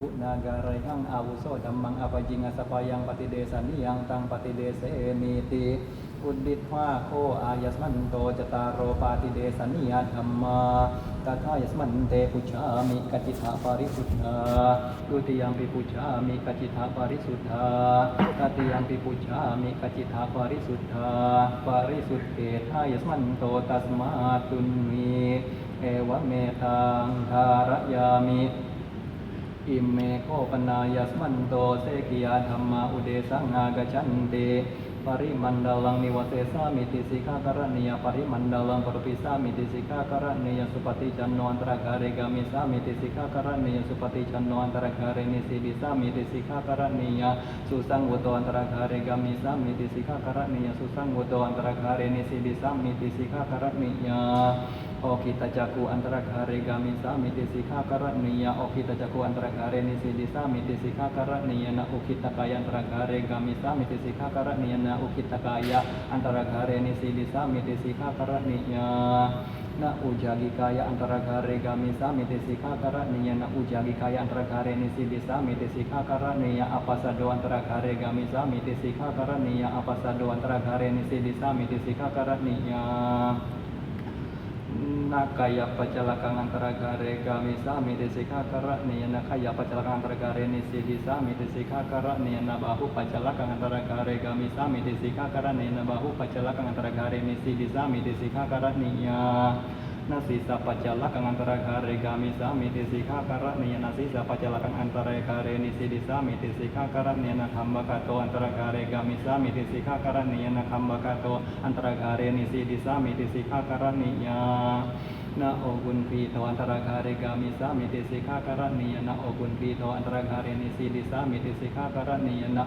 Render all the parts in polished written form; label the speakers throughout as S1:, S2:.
S1: ปุนากาไรหังอาวุโสธัมมังอปจิงอสปายังปฏิเดสานิยังตังปฏิเดเสนีติอุดดิตว่าโคอายัสมันโตจตารโรปาติเดสานิยธรรมาตถายัสมันเตปุชามิกัจจิตาปาริสุทธาดุติยังปิปุชามิกัจจิตาปาริสุทธาตติยังปิปุชามิกัจจิตาปาริสุทธาปาริสุทธเกทายัสมันโตตัสมาตุนมีเอวะเมตังทารยามิอิเมโคปนายัสมันโตเสกิยาธรรมาอุเดสังากชันเตปริมันดาลังนิวเสสามิติสิกากรณียปริมันดาลังปรปิสามิติสิกากรณียสุปฏิจันโนอันตรกาเรกามิสามิติสิกากรณียสุปฏิจันโนอันตรกาเรนิสิดิสามิติสิกากรณียสุสังวุโตอันตรกาเรกามิสามิติสิกากรณียสุสังวุโตอันตรกาเรนิสิดิสามิติสิกากรณียโอคิตจักขุอันตรกาเรกามิสามิติสิกากรณียโอคิตจักขุอันตรกาเรนิสิดิสามิติสิกากรณียนะอุคิตกายันตรกาเรกามิสามิติสิกากรณียนะอุคิตกายะอันตรกาเรนิสิดิสามิติสิกากรณียนะอุจากิกายะอันตรกาเรกามิสามิติสิกากรณียนะอุจากิกายะอันตรกาเรนิสิดิสามิติสิกากรณียอปัสสโดอันตรกาเรกามิสามิติสิกากรณียอปัสสโดอันตรกาเรนิสิดิสามิติสิกากรณียnakaya pacalakan antara gare kami sami desika kara niya nakaya pacalakan antara gare nisi disami desika kara niya nabahu pacalakan antara gare kami sami desika kara niya nabahu pacalakan antara gare nisi disami desika kara niya nasisa pacalakan antara gare kami sami desika kara niya nasisa pacalakan antara gare nisi disami desika kara niya nakhamba kato antara gare kami sami desika kara niya nakhamba kato antara gare nisi disami desika kara niyaนะโอกุนพีโตอันตรกาเรกามิสามิติสิกขากรณียนะโอกุนพีโตอันตรกาเรนิสิดิสามิติสิกขากรณียนะ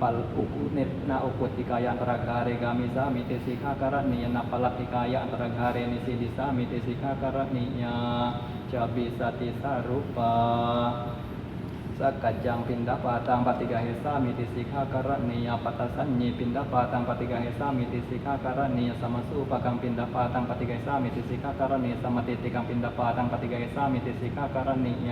S1: ปัลอุกุเนตนะโอกุติกายะอันตรกาเรกามิสามิติสิกขากรณียนะปัลติกายะอันตรกาเรนิสิดิสามิติสิกขากรณียะจะบิสติสารุปาสักกัจจังปินดาปาตังปฏิกาเหสามิติสิกขากรณียปัตตสัญญีปินดาปาตังปฏิกาเหสามิติสิกขากรณียสมสุปกังปินดาปาตังปฏิกาเหสามิติสิกขากรณียสมติติกังปินดาปาตังปฏิกาเหสามิติสิกขากรณีย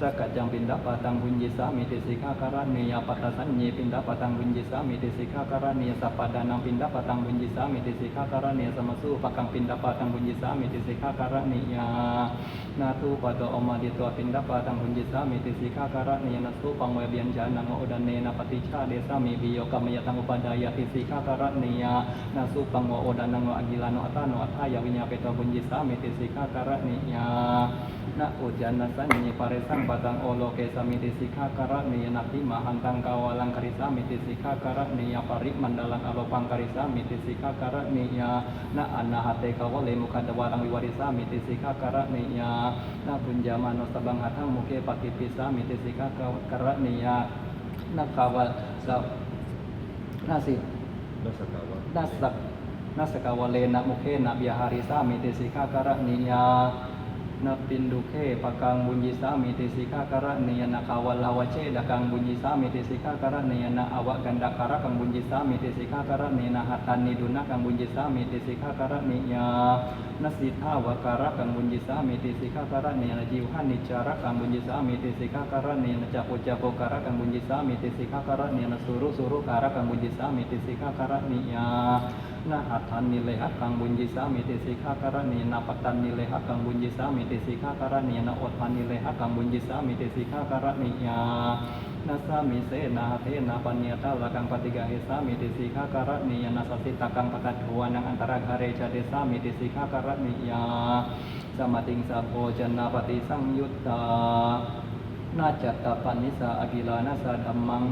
S1: สักกัจจังปินดาปาตังบุญญิสามิติสิกขากรณียปัตตสัญญีปินดาปาตังบุญญิสามิติสิกขากรณียสัพพดานังปินดาปาตังบุญญิสามิติสิกขากรณียสมสุปกังปินดาปาตังบุญญิสามิติสิกขากรณียนาทุปะโตอมาดิโตปินดาปาตังบุญญิสามิติสิกขากรณียสุปังเวเบียนจานังโอดันเนนะปฏิชาเดสามีบิโยกัมยตังอุปดายติสิกขากรณียนาสุปังโอดันังโออกิลาโนอัตโนอัฏฐายวิญญาเปโตบุญญิสามิติสิกขากรณียนะอุจานัสสัญญีปาริสังปตังโอโลเกสามิติสิกขากรณียนะติมหันตังกาวาลังคริสามิติสิกขากรณียปริมันดาลังอโลปังคริสามิติสิกขากรณียนะอนาหะเตกาวเลมุขัดวารังวิวาริสามิติสิกขากรณียนะปุญญามโนสบังหัทังมุเกปกิปิสามิติสิกขากรณียนักขาวสะนาสินัสกาวะนัสกาวะเลนะมุเขนะเบียหาริสามิติสิกขากรณียนะปินดุเขปะกังบุญญิสามิติสิกขากรณียนะขาวะลาวะเชดะกังบุญญิสามิติสิกขากรณียนะอวะกันดะคาระกังบุญญิสามิติสิกขากรณียนะหัตตันนิดุนะกังบุญญิสามิติสิกขากรณียนัสสิทธาวะการะกังบุญญิสามิติสิกขากรณียนะจิวหานิจาระกังบุญญิสามิติสิกขากรณียนะจัปโปจัปโปการะกังบุญญิสามิติสิกขากรณียนะสุรุการะกังบุญญิสามิติสิกขากรณียนะหัตถันนิเลหะกังบุญญิสามิติสิกขากรณียนะปัตตันนิเลหะกังบุญญิสามิติสิกขากรณียนะอดทันนิเลหะกังบุญญิสามิติสิกขากรณียนัสสามิเสนาเทนะปัญญาตาละกังปฏิกาเหสามิติสิกขากรณียนะสัสสิตกังปกัตถวานังอันตรกาเรชะเดสามิติสิกขากรณียสมติงสัพโพจนะปฏิสังยุตตานาจัตตปันนิสาอกิลานัสสะธัมมัง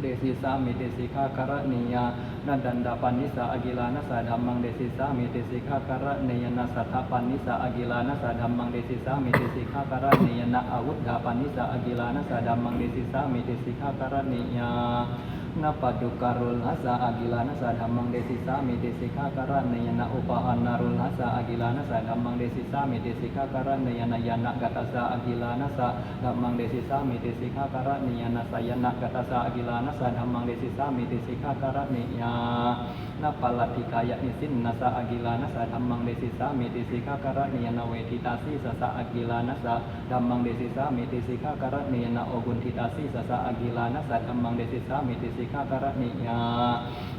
S1: เดสิสามิติสิกขากรณียนาดันดาปันนิสาอกิลานัสสะธัมมังเดสิสามิติสิกขากรณียนะสัทธปันนิสาอกิลานัสสะธัมมังเดสิสามิติสิกขากรณียนะอาวุธดาปันนิสาอกิลานัสสะธัมมังเดสิสามิติสิกขากรณีย นาปัจจุการุลหัสสะอากิลานัสสะธัมมังเดสิสามิติสิกขาการะเนยนะอุปหานารุลหัสสะอากิลานัสสะธัมมังเดสิสามิติสิกขาการะเนยนะยานะกัตตสะอากิลานัสสะธัมมังเดสิสามิติสิกขาการะเนยนะสยนะกัตตสะอากิลานัสสะธัมมังเดสิสามิติสิกขาการะเนยนาปัลลัตถิกายะนิสินนัสสะอากิลานัสสะธัมมังเดสิสามิติสิกขาการะเนยนะเวทิตาสีสัสสะอากิลานัสสะธัมมังเดสิสามิติสิกขาการะเนยนะโอกุนทิตาสีสัสสะอากิลานัสสะธัมมังเดสิสามิติสิกขาการะเนย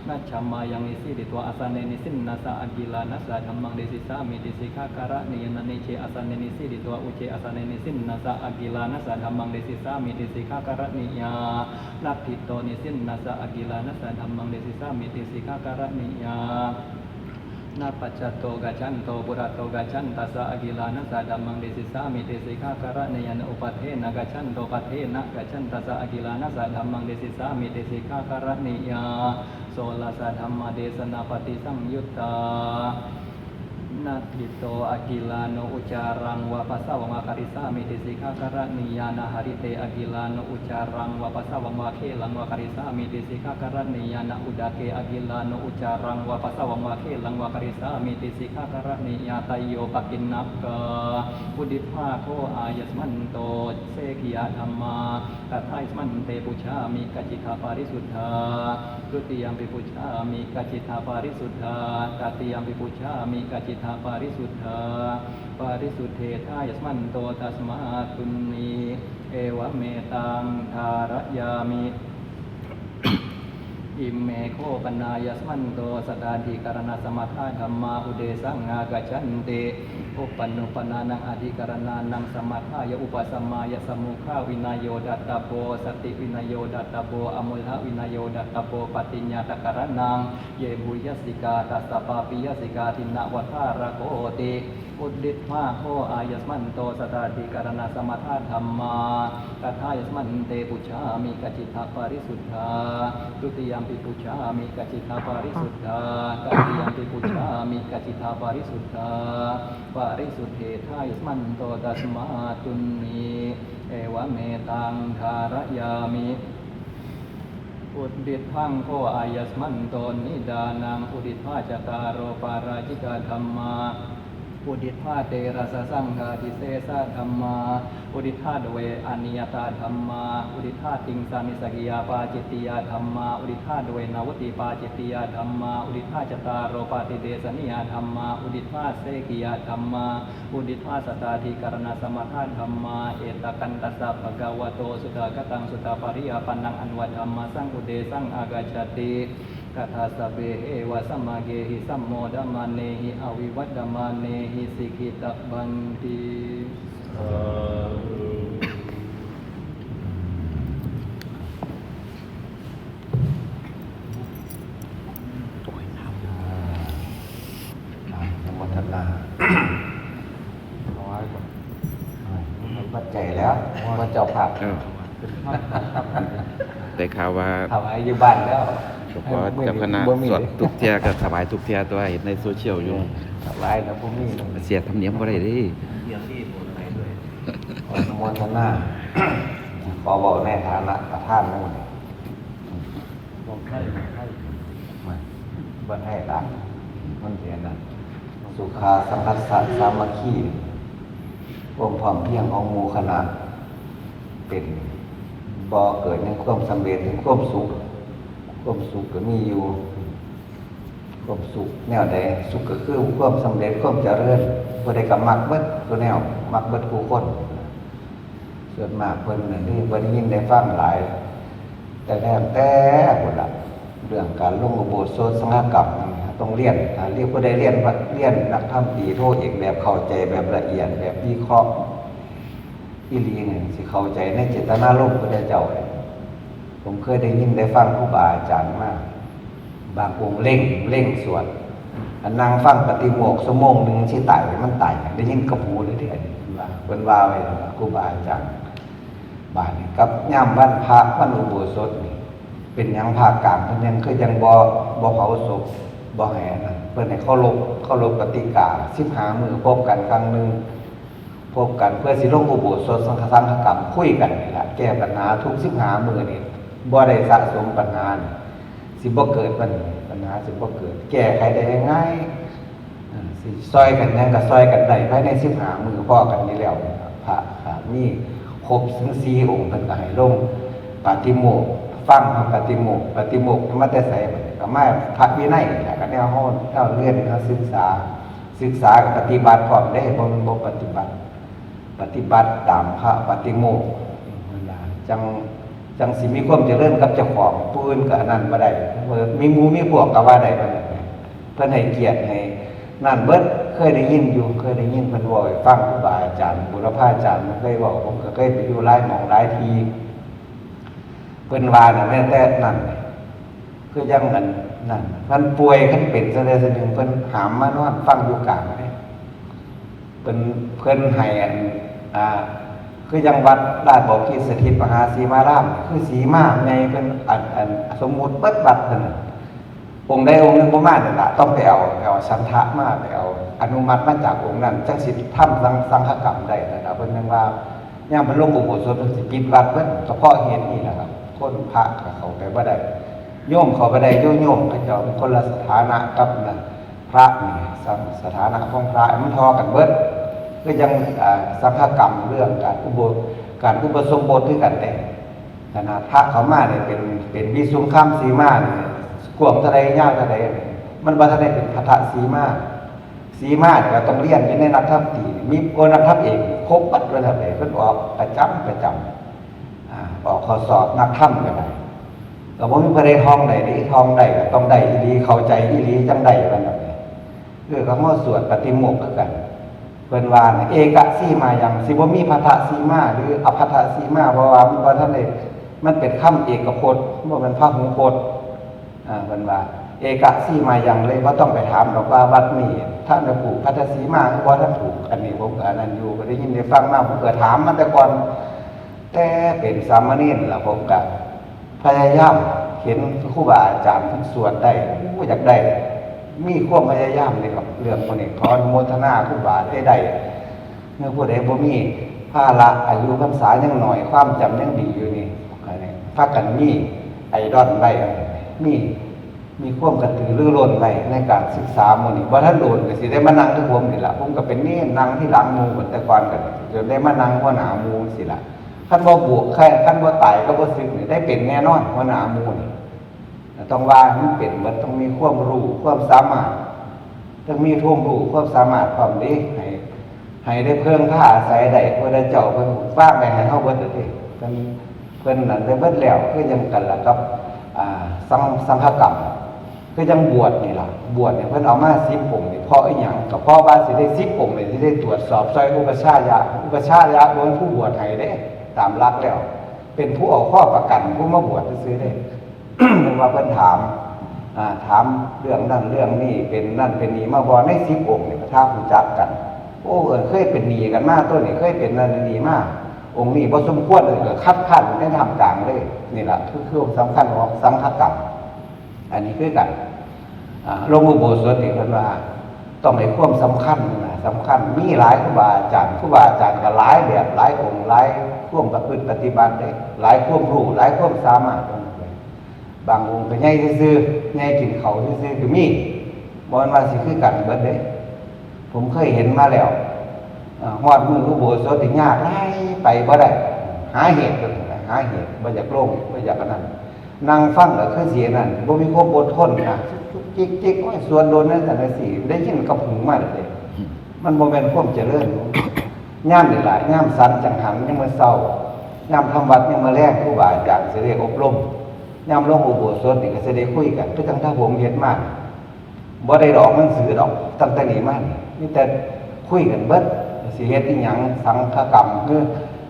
S1: นัจฉมายังนิสิติตัวอาสาเนนิสินนัสสะอากิลานัสสะธัมมังเดสิสามิติสิกขาการะเนยนะเนเชอาสาเนนิสิติตัวอุเชอาสาเนนิสินนัสสะอากิลานัสสะธัมมังเดสิสามิติสิกขาการะเนยนัตถิโตนิสินนัสสะอากิลานัสสะธัมมังเดสิสามิติสิกขาการะเนยนาปัจจโตกัจจันโตปุระโตกัจจันตัสสะอากิลานัสสะธัมมังเดสิสามิติสิกขาการะเนยนะอุปัฏเทนะกัจจันโตปัฏเทนะกัจจันตัสสะอากิลานัสสะธัมมังเดสิสามิติสิกขาการะเนยโสลสะธัมมเดสนาปฏิสังยุตตานาทิโตอากิลาโนอุจารังวะปัสสาวะคาริสามิติสิกขาการะเนยนะหริเตอากิลาโนอุจารังวะปัสสาวะเคลังวะคาริสามิติสิกขาการะเนยนะอุดาเกอากิลาโนอุจารังวะปัสสาวะเคลังวะคาริสามิติสิกขาการะเนยตโยปกินนักกะอุดิภาโคอายัสมันโตเสกิยธัมมาตัทไทสมันเตปุชามิกัจจิตาปาริสุทธาตุติยัมปิปุชามิกัจจิตาปาริสุทธาตติยัมปิปุชามิกัจจิตาปาริสุทธาปาริสุทเทธายัสมันโตตัสมาตุนีเอวะเมตังทารยามิอิมเมโคปนายัสมันโตสตาธิการณสมัทธาธัมมาอุเดสังอากัจฉันติอุปนุปนานังอธิการณานังสมัทธายอุปสัมมายสมุขาวินัยโยดัตตโปสติวินัยโยดัตตโปอมุลหวินัยโยดัตตโปปฏิญญาตการนังเยบุยสิกาตัสสะปาปิยสิกาทินนวัฏฐารโกติอุดดิษมาโคอายัสมันโตสตาธิการณสมัทธาธัมมาตัทธายัสมันเตปุชามิกัจจิตาปาริสุทธาตุติยัมปิปุชามิกัจจิตาปาริสุทธาตติยัมปิปุชามิกัจจิตาปาริสุทธาปาริสุทเทธายัสมันโตตัสมาตุนีเอวะเมตังทารยามิอุดิษทังโคอายัสมันโตนิดานังอุดิษภาจตารโรปาราชิกาธัมมาอุดิษฐาเตระสะสังฆาทิเสสะธัมมาอุดิษฐาเวอนิยตาธัมมาอุดิษฐาติงสานิสกิยาปาจิตติยาธัมมาอุดิษฐาเวนาวุติปาจิตติยาธัมมาอุดิษฐาจตารโรปาติเดสนิยาธัมมาอุดิษฐาเสกิยาธัมมาอุดิษฐาสตาธิการณสมัทธาธัมมาเอตกันตัสสะภะคะวะโตสุตกตังสุตปริยปันนังอันวะธัมมาสังอุเดสังอากัจจติกัทธาสเปเหวะสัมมาเกหิสัมโมดัมมาเนหิอวิวัตดมาเนหิสิกิตบันติ
S2: วัฒนาน้อยกว่าปัจจัยแล้วว่าเจ้าภาพ
S3: ได้ข่าวว่า
S2: ถวายอยู่บ้านแล้ว
S3: เฉพาะเจ้าคณะสวดทุกเที่ยก็ถวายทุกเที่ยตัวเห็นในโซเชียลอยู่
S2: ถวายแล้วพวกนี้
S3: เสียธรรมเนียมบ่ได้เดิ
S2: วัฒนาขอบอกในฐานะประธานนั่นเองบอกให้บันให้รักมันเสียนะสุขาสังคัสสะสามัคคีความพร้อมเพรียงของหมู่คณะเป็นบ่เกิดในความสำเร็จในความสุขก็มีอยู่ความสุขแนวใดสุขก็คือความสำเร็จความเจริญผู้ใดก็มักเบิดตัวแนวมักเบิดผู้คนส่วนมากเพิ่นนี่บ่ได้ยินได้ฟังหลายแต่พุ่นล่ะเรื่องการลงอุโบสถสังฆกรรมต้องเรียนผู้ใดเรียนนักธรรมตรีโทเอกแบบเข้าใจแบบละเอียดแบบวิเคราะห์อีหลีนี่สิเข้าใจในเจตนารมณ์พระเจ้าผมเคยได้ยินได้ฟังครูบาอาจารย์มาบางองค์เร่งสวดนั่งฟังปฏิโมกข์ชั่วโมงนึงสิตายมันตายได้ยินกับหูเลยที่เพิ่นว่าไว้ครูบาอาจารย์บาดนี้กับยามวันพระวันอุโบสถนี่เป็นหยังภาคกลางเพิ่นยังคือยังบ่เผาศพบ่ให้นั่นเพิ่นให้เคารพกติกา15มื้อพบกันครั้งนึงพบกันเพื่อสิลงอุโบสถสังฆกรรมคุยกันนี่ล่ะแก้ปัญหาทุก15มื้อนี่ บ่ได้สะสมปัญหานี่สิบ่เกิดปัญหาสิบ่เกิดแก้ไขได้ง่ายสิซอยกันหยังก็ซอยกันได้ภายใน15มื้อพอกันนี่แล้วพระมีครบทั้ง4องค์เพิ่นก็ให้ลงปาฏิโมกข์ฟังปาฏิโมกข์มาแต่ไสบัดนี้ก็มาพระวินัยนี่แหละก็แนวเฮาเรียนเฮาศึกษากับปฏิบัติพร้อมได้บ่มันบ่ปฏิบัติตามพระปฏิโมกข์เวลาจังสิมีความเจริญกับเจ้าของผู้อื่นก็อันนั้นบ่ได้มีหมู่มีพวกก็ว่าได้ว่าเพิ่นให้เกียรติให้นั่นเบิดเคยได้ยินเพิ่นเว้าให้ฟังครูบาอาจารย์บุรพาจารย์มันเคยเว้าผมก็เคยไปอยู่หลายหม้องหลายที่เพิ่นว่าน่ะแม้แต่นั่นคือยังนั่นเพิ่นป่วยเพิ่นเป็นซะแล้วซะนึงเพิ่นหามมานอนฟังอยู่กลางเลยเพิ่นให้คือยังวัดราชบ่อกีสถิตมหาสีมารามคือสีมาใหญ่เพิ่นอันสมมุติเบิดวัดเพิ่นองค์ใดองค์หนึงบ่มานั่นล่ะต้องไปเอาฉันทะมาไปเอาอนุมัติมาจากองค์นั้นจังสิทำสังฆกรรมได้นะครับเพิ่นยังว่ายามเพิ่นลงอุโบสถเพิ่นสิปิดวัดเบิดเฉพาะเหตุนี้นะครับคนพระก็เข้าไปบ่ได้โยมเข้าไปได้โยมเขาเจ้าเป็นคนละสถานะกับนั่นพระนี่สถานะของพระมันทอกันเบิดก็ยังสังฆกรรมเรื่องการอุปสมบทคือกันแต่ขนาดพระเขามาเนี่ยเป็นวิสุงคัมสีมาเนี่ยกวงเท่าใดยาวเท่าใดมันบ่ทันได้เป็นพัทธสีมาก็ต้องเรียนอยู่ในนักธรรมตรีมีนักธรรมเอกครบปัดระดับใดเพิ่นออกประจำออกข้อสอบนักธรรมก็ได้ก็บ่มีผู้ใดท่องได้ท่องได้ก็ต้องได้อีหลีเข้าใจอีหลีจังได้ว่านั่นคือคำว่าสวดปฏิโมกข์คือกันเพิ่นว่าเอกสีมายังสิบ่มีพัทธสีมาหรืออภัทธสีมาเพราะว่ามันบ่ทันได้มันเป็นคำเอกพจน์บ่เป็นพหูพจน์เพิ่นว่าเอกสีมายังเลยบ่ต้องไปถามหรอกว่าวัดนี้ท่านได้ปลูกพัทธสีมาหรือบ่ท่านปลูกอันนี้ผมก็อันนั้นอยู่ก็ได้ยินได้ฟังมาผมก็ถามมันแต่ก่อนแต่เป็นสามเณรล่ะผมก็พยายามเห็นครูบาอาจารย์เพิ่นสวดได้อยากได้มีความพยายามเลยครับเรื่องพวกนี้ขออนุโมทนาครูบาได้เมื่อผู้ใดบ่มีภาระอายุพรรษายังน้อยความจำยังดีอยู่นี่พากันมีไอดอลไว้มีความกระตือรือร้นไว้ในการศึกษาหมู่นี้บ่ทันโดนก็สิได้มานั่งที่ผมนี่ล่ะผมก็เป็นนี่นั่งที่หลังหมู่เหมือนแต่ก่อนก็จนได้มานั่งหัวหน้าหมู่สิล่ะคันบ่บวกคันบ่ตายก็บ่สึกนี่ได้เป็นแน่นอนหัวหน้าหมู่นี่ต้องว่ามันเป็นมันต้องมีความรู้ความสามารถต้องมีท่วงรู้ความสามารถความดีให้ได้เพิ่งผ้าอาศัยได้พระเจ้าเพิ่นฟ้างไปให้เฮาเบิดเด้เพิ่นนั่นได้เบิดแล้วคือยังกันล่ะกับสังฆกรรมคือยังบวชนี่ล่ะบวชเนี่ยเพิ่นเอามา10องค์นี่เพราะอีหยังก็เพราะว่าสิได้10องค์นี่สิได้ตรวจสอบซอยอุปชายะบ่เป็นผู้บวชให้เด้ตามหลักแล้วเป็นผู้เอาข้อประกันผู้มาบวชซื่อๆเด้ เพิ่นว่าเพิ่นถามเรื่องนั้นเรื่องนี้เป็นนั่นเป็นนี่มาบ่ใน10องค์นี่ถ้ารู้จักกันโอ้เคยเป็นหนี้กันมาตัวนี้เคยเป็นนั่นนี่มาองค์นี้บ่สมควรเลยก็คัดค้านในธรรมกลางเลยนี่ล่ะคือสำคัญของสังฆกรรมอันนี้คือกันลงอุโบสถนี่เพิ่นว่าต้องให้ความสำคัญสำคัญมีหลายครูบาอาจารย์ก็หลายแบบหลายองค์หลายความประพฤติปฏิบัติได้หลายความรู้หลายความสามารถบางองค์ก็ใหญ่ซื่อๆใหญ่กินเขาซื่อๆก็มีบ่ว่าสิคือกันเบิดเด้ผมเคยเห็นมาแล้วฮอดมืออุโบสถที่ยากหลายไปบ่ได้หาเหตุบ่อยากโลภบ่อยากอันนั้นนั่งฟังก็คือสินั่นบ่มีความอดทนนะจิกๆโอ้ยส่วนโดนนั่นน่ะสิได้ยินกับหูมาเด้มันบ่แม่นความเจริญยามนี่ล่ะยามสันจังหันยามมื้อเช้ายามทำวัดยามมื้อแลงครูบาอาจารย์สิได้อบรมยามลงอุโบสถนี่ก็สิได้คุยกันคือจังถ้าผมเฮ็ดมาบ่ได้ดอกหนังสือดอกตั้งแต่นี้มามีแต่คุยกันเบิดสิเฮ็ดอีหยังสังฆกรรมคือ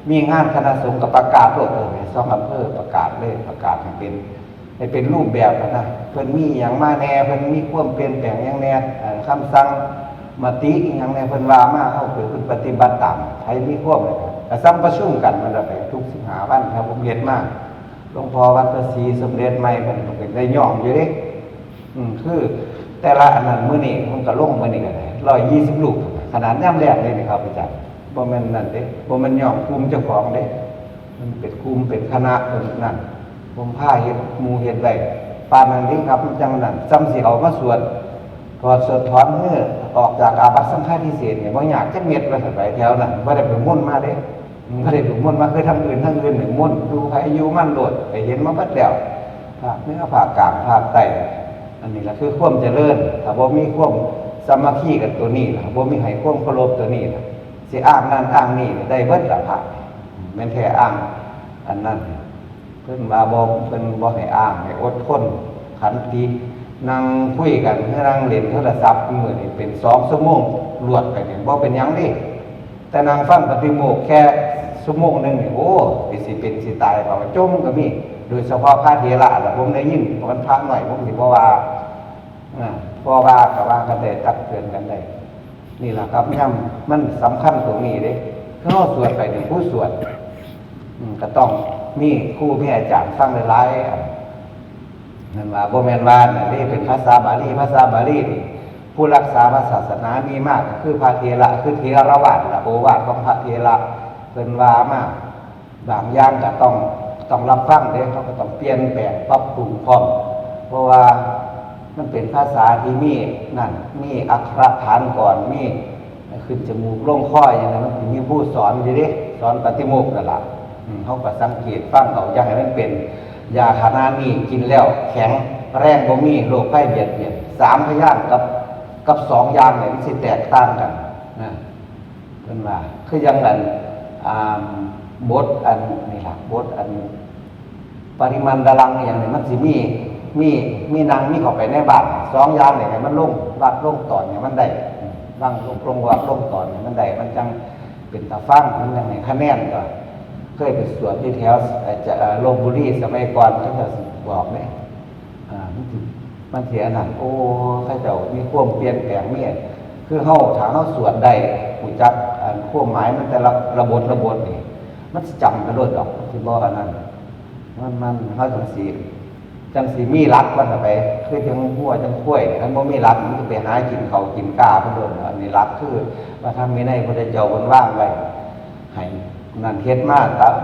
S2: มีงานคณะสงฆ์ก็ประกาศโลดเลย2อำเภอประกาศเลยประกาศให้เป็นรูปแบบนะเพิ่นมีหยังมาแน่เพิ่นมีความเปลี่ยนแปลงหยังแน่คำสั่งมติอีหยังแน่เพิ่นว่ามาเฮาคือเพิ่นปฏิบัติตามใครมีความก็ซ้ำประชุมกันมันได้ทุก15วันครับผมเฮ็ดมาหลวงพ่อวัดพระศรีสมเด็จใหม่เพิ่นก็เป็นได้ย่อมอยู่เด้คือแต่ละอันนั้นมื้อนี้มันก็ลงมื้อนี้ก็ได้120รูปขนาดยามแรกเลยนี่ครับอาจารย์บ่แม่นนั่นเด้บ่แม่นย่อมกลุ่มเจ้าของเด้มันเป็นกลุ่มเป็นคณะเป็นนั่น ผมผ้าเฮ็ดหมู่เฮ็ดไว้ปานนั้นนี่ครับมันจังนั้นจำสิเอามาสวดถอดสวดถอนเฮือออกจากอาบัติสังฆาทิเศษเนี่ยบ่อยากจักเม็ดว่าซั่นไปแถวนั้นบ่ได้ไปมุ่นมาเด้บ่ได้ไปมุ่นมาคือทางอื่นนี่มุ่นดูไผอยู่มันโลดไปเห็นมาเบิดแล้วภาคเหนือภาคกลางภาคใต้อันนี้ล่ะคือความเจริญถ้าบ่มีความสามัคคีกันตัวนี้ล่ะบ่มีให้ความเคารพตัวนี้ล่ะสิอ้างนั่นอ้างนี่ได้เบิดล่ะพระแม่นแท้อ้างอันนั้นเพิ่นว่าบ่เพิ่นบ่ให้อ้างให้อดทนขันตินั่งคุยกันนั่งเล่นโทรศัพท์มื้อนี้เป็น2ชั่วโมงรวดไปนี่บ่เป็นหยังเด้แต่นั่งฟังปฏิโมกข์แค่ชั่วโมงนึงนี่โอ้สิเป็นสิตายเปล่าจมก็มีโดยเฉพาะพระเถระล่ะผมได้ยินมันพระน้อยผมสิบ่ว่าเพราะว่าก็ว่ากันได้ตักเตือนกันได้นี่ล่ะครับย่ำมันสำคัญตรงนี้เด้คือเฮาสวดไปถึงผู้สวดก็ต้องมีครูมีอาจารย์ฟังหลายๆนั่นว่าบ่แม่นว่านี่เป็นภาษาบาลีนี่ผู้รักษาพระศาสนามีมากคือพระเถระคือเถรวาทโอวาทของพระเถระเพิ่นว่ามาบางอย่างก็ต้องรับฟังเด้เขาก็ต้องเปลี่ยนแปลงปรับปรุงพร้อมเพราะว่ามันเป็นภาษาที่มีอักขระฐานก่อนมีขึ้นจมูกลงคออย่างนั้นมันมีผู้สอนอยู่เด้สอนปฏิโมกข์นั่นล่ะเขาก็สังเกตฟังเอาอย่าให้มันเป็นยาขนาดนี้กินแล้วแข็งแรงบ่มีโรคภัยเบียดเบียน3พยานกับ2อย่างเนี่ยมันสิแตกต่างกันนะเพิ่นว่าคืออย่างนั้นบทอันนี่ล่ะบทอันปริมาณดารังอย่างนี้มันสิมีนางมีเข้าไปในบาท2อย่างนี่ให้มันลงวัดลงตอนเนี่ยมันได้วางลงวัดลงตอนเนี่ยมันได้มันจังเป็นตาฟังมันจังให้คะแนนก็เคยไปสวดที่แถวลพบุรีสมัยก่อนเขาจะบอกเนี่ยมันเสียนั่นโอ้ข้าเจ้ามีความเปลี่ยนแปลงเนี่ยคือเฮาถ้าเฮาสวดได้รู้จักความหมายมันแต่ละระบทนี่มันจำกันโดดดอกสิบ่อันนั้นมันเฮาจังสิมีรักวันไปคือจังหัวจังข้วยคันบ่มีรักมันก็ไปหากินข้าวกินกาเพิ่นโดนอันนี้รักคือว่าทำมีในพระเจ้าเพิ่นวางไว้ให้นั่นเฮ็ดมา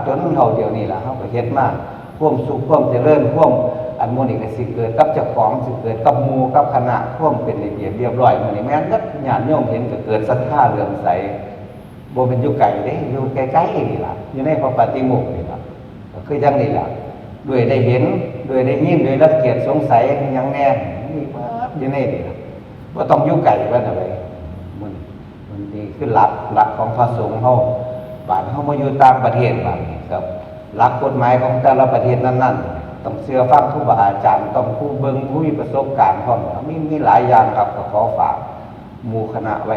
S2: จนเฮาเดี๋ยวนี้ล่ะเฮาก็เฮ็ดมาความสุขความเจริญความอันโมนี่ก็สิเกิดกับเจ้าของสิเกิดกับหมู่กับคณะความเป็นระเบียบเรียบร้อยมื้อนี้แม่นนักญาติโยมเห็นก็เกิดศรัทธาเลื่อมใสบ่เป็นอยู่ไกลเด้อยู่ใกล้ๆนี่ล่ะอยู่ในพระปฏิโมกข์นี่ล่ะก็คือจังนี้ล่ะด้วยได้เห็นด้วยได้ยินด้วยรักเกียรติสงสัยหยังแน่นี่อยู่ในนี่ล่ะบ่ต้องอยู่ไกลว่าอะไรมันนี่คือหลักของพระสงฆ์เฮาบ้านเฮามาอยู่ต่างประเทศบ้านนี่ครับหลักกฎหมายของแต่ละประเทศนั้นๆต้องเชื่อฟังครูบาอาจารย์ต้องผู้เบิ่งผู้มีประสบการณ์พร้อมมีหลายอย่างครับก็ขอฝากหมู่คณะไว้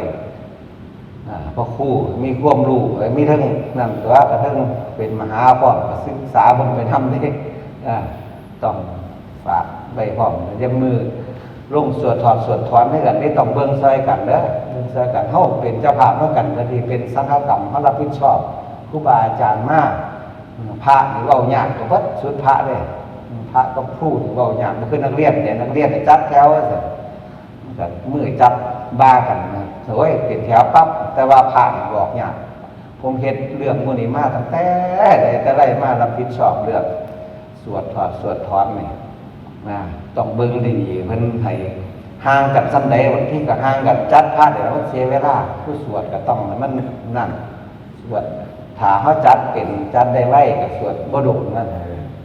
S2: พระครูมีความรู้มีทั้งนั่นตัวกระทั่งเป็นมหาพร้อมศึกษาเบิ่งไปนำนี่ต้องฝากไว้พร้อมยังมือลงสวดถอนให้กันได้ต้องเบิ่งซอยกันเด้อเบิ่งซอยกันเฮาเป็นเจ้าภาพเฮากันก็ดีเป็นสังฆกรรมเฮารับผิดชอบครูบาอาจารย์มาพระนี่เว้ายากก็เบิดสุดพระเด้พระก็พูดเว้ายากบ่คือนักเรียนเนี่ยนักเรียนจัดแถวซั่นก็มือจับบ้ากันนะโอ้ยเป็นแถวปั๊บแต่ว่าพระนี่บอกยากผมเฮ็ดเรื่องมื้อนี้มาตั้งแต่ได้มารับผิดชอบเรื่องสวดถอนนี่ต้องเบิ่งดีๆเพิ่นให้ห่างกันส่ำใดบางทีก็ห่างกันจัดพระเดี๋ยวมันเสียเวลาผู้สวดก็ต้องให้มันนั่นสวดถ้าเฮาจัดเป็นจัดได้ไว้ก็สวดบ่โดนนั่น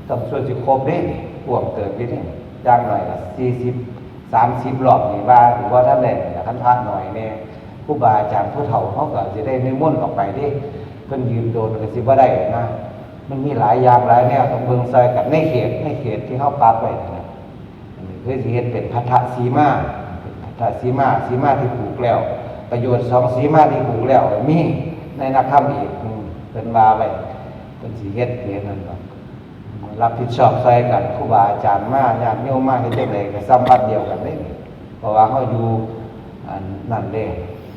S2: ต้องสวดสิครบเด้พ่วงเติมอยู่นี่อย่างน้อยก็40-30รอบนี่ว่าหรือว่าท่านใดคันพระหน่อยแน่ครูบาอาจารย์ผู้เฒ่าเฮาก็สิได้นิมนต์ออกไปเด้เพิ่นยืนโดนก็สิบ่ได้นะมันมีหลายอย่างหลายแนวต้องเบิ่งซอยกันในเขตที่เฮาปรับไว้นะอันนี้คือสิเฮ็ดเป็นพัทธสีมาสีมาที่ปลูกแล้วประโยชน์2สีมาที่ปลูกแล้วมีในนักธรรมอีกเพิ่นว่าไว้เพิ่นสิเฮ็ดนั่นก็รับผิดชอบซอยกันครูบาอาจารย์มาญาติโยมมาเฮ็ดจังได๋ก็สัมบัติเดียวกันเด้เพราะว่าเฮาอยู่นั่นเด้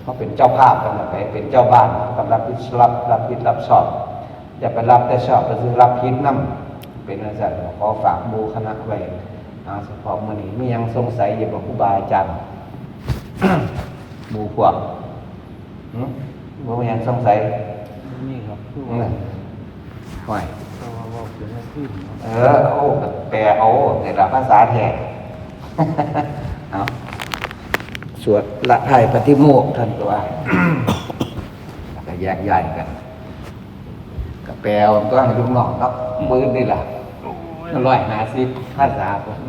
S2: เฮาเป็นเจ้าภาพกันไปเป็นเจ้าบ้านต้องรับผิดรับชอบอย่าไปรับแต่ชอบก็คือรับผิดนำเป็นจังซั่นขอฝากหมู่คณะไว้เฉพาะมื้อนี้มีหยังสงสัยอยู่บ่ครูบาอาจารย์ หมู่พวกบ่มีหยังสงสัย
S1: นี่ครับคือ
S2: ห่วย
S1: เพราะว่า
S4: ว่าเขียนให้ขึ้น
S2: โอ้แปลเอาในหลักภาษาแท้ เอาสวดละไทยปฏิโมกข์ท่านตัว ก็แยกย้ายกันก็แปลมันก็ให้ลูกน้องเนาะมือนี่ล่ะ150ภาษาผม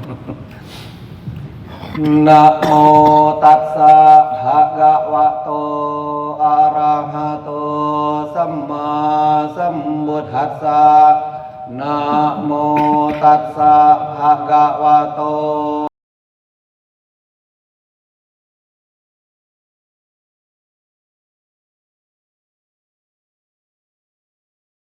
S2: นะโมตัสสะภะคะวะโตอะระหะโตสัมมาสัมพุทธัสสะนะโมตัสสะภะคะวะโต